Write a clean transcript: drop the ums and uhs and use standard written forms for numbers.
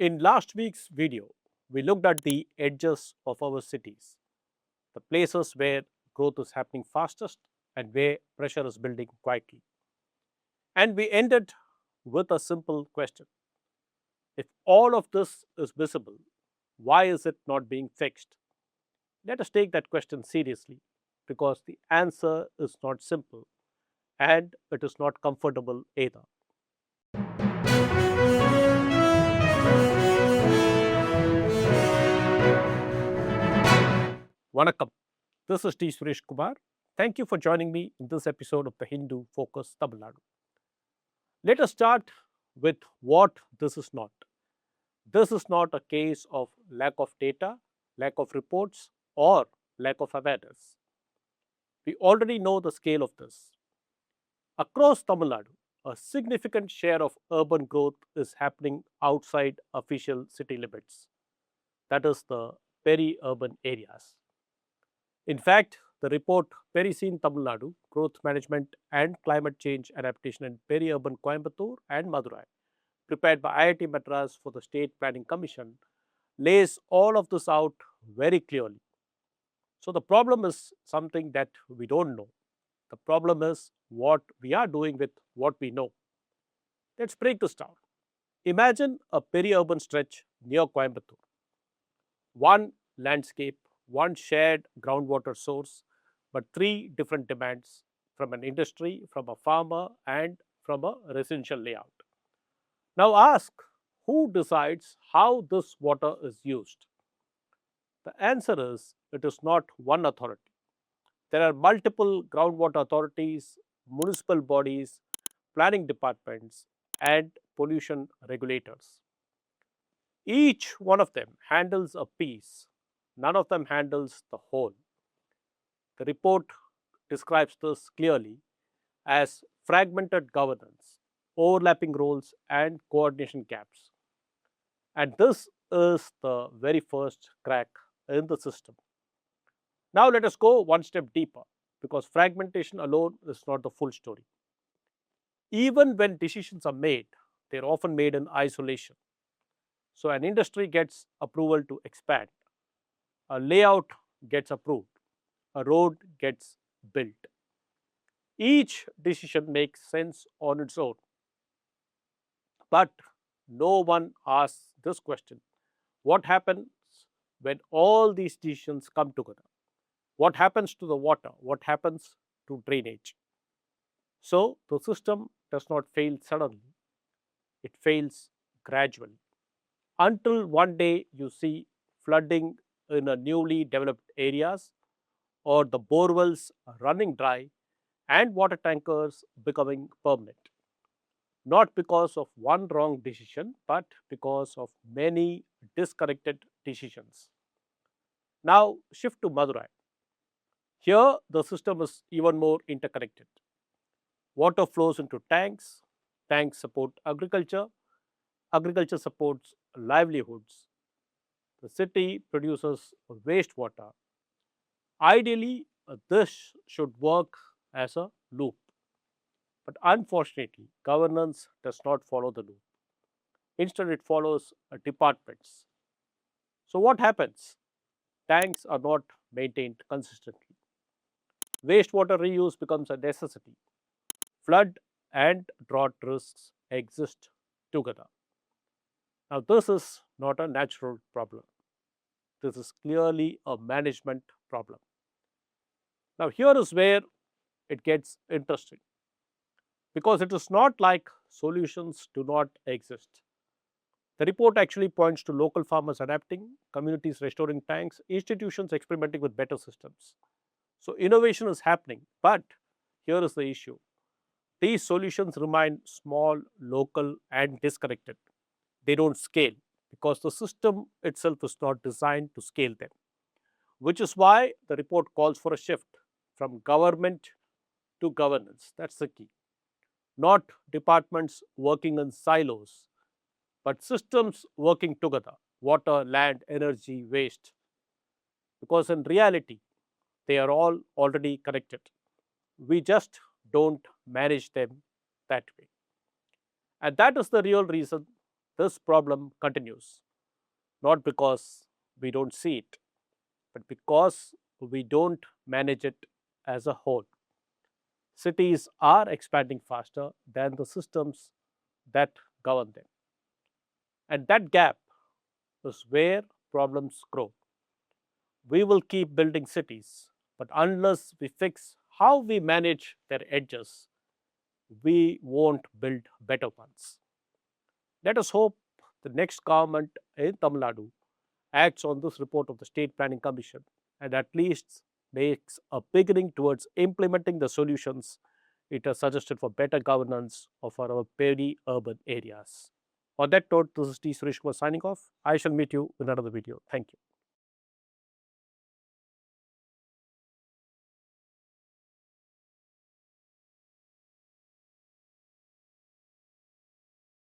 In last week's video, we looked at the edges of our cities, the places where growth is happening fastest and where pressure is building quietly. And we ended with a simple question. If all of this is visible, why is it not being fixed? Let us take that question seriously because the answer is not simple and it is not comfortable either. Vanakkam. This is T. Suresh Kumar. Thank you for joining me in this episode of the Hindu Focus Tamil Nadu. Let us start with what this is not. This is not a case of lack of data, lack of reports, or lack of awareness. We already know the scale of this. Across Tamil Nadu, a significant share of urban growth is happening outside official city limits, that is, the peri-urban areas. In fact, the report Pericene Tamil Nadu, Growth Management and Climate Change Adaptation in Peri-urban Coimbatore and Madurai, prepared by IIT Madras for the State Planning Commission, lays all of this out very clearly. So the problem is something that we don't know. The problem is what we are doing with what we know. Let's break this down. Imagine a peri-urban stretch near Coimbatore. One landscape, one shared groundwater source, but three different demands from an industry, from a farmer, and from a residential layout. Now ask, who decides how this water is used? The answer is, it is not one authority. There are multiple groundwater authorities, municipal bodies, planning departments, and pollution regulators. Each one of them handles a piece, none of them handles the whole. The report describes this clearly as fragmented governance, overlapping roles, and coordination gaps. And this is the very first crack in the system. Now, let us go one step deeper because fragmentation alone is not the full story. Even when decisions are made, they're often made in isolation. So, an industry gets approval to expand, a layout gets approved, a road gets built. Each decision makes sense on its own, but no one asks this question: what happens when all these decisions come together? What happens to the water? What happens to drainage? So, the system does not fail suddenly, it fails gradually until one day you see flooding in a newly developed areas or the borewells running dry and water tankers becoming permanent. Not because of one wrong decision, but because of many disconnected decisions. Now, shift to Madurai. Here, the system is even more interconnected. Water flows into tanks, tanks support agriculture, agriculture supports livelihoods. The city produces wastewater. Ideally, this should work as a loop. But unfortunately, governance does not follow the loop. Instead, it follows departments. So, what happens? Tanks are not maintained consistently. Wastewater reuse becomes a necessity. Flood and drought risks exist together. Now, this is not a natural problem. This is clearly a management problem. Now, here is where it gets interesting because it is not like solutions do not exist. The report actually points to local farmers adapting, communities restoring tanks, institutions experimenting with better systems. So, innovation is happening, but here is the issue: these solutions remain small, local, and disconnected. They don't scale because the system itself is not designed to scale them, which is why the report calls for a shift from government to governance. That's the key. Not departments working in silos, but systems working together: water, land, energy, waste. Because in reality, they are all already connected. We just don't manage them that way. And that is the real reason this problem continues, not because we don't see it, but because we don't manage it as a whole. Cities are expanding faster than the systems that govern them. And that gap is where problems grow. We will keep building cities, but unless we fix how we manage their edges, we won't build better ones. Let us hope the next government in Tamil Nadu acts on this report of the State Planning Commission and at least makes a beginning towards implementing the solutions it has suggested for better governance of our peri-urban areas. On that note, this is T. Suresh Kumar signing off. I shall meet you in another video. Thank you.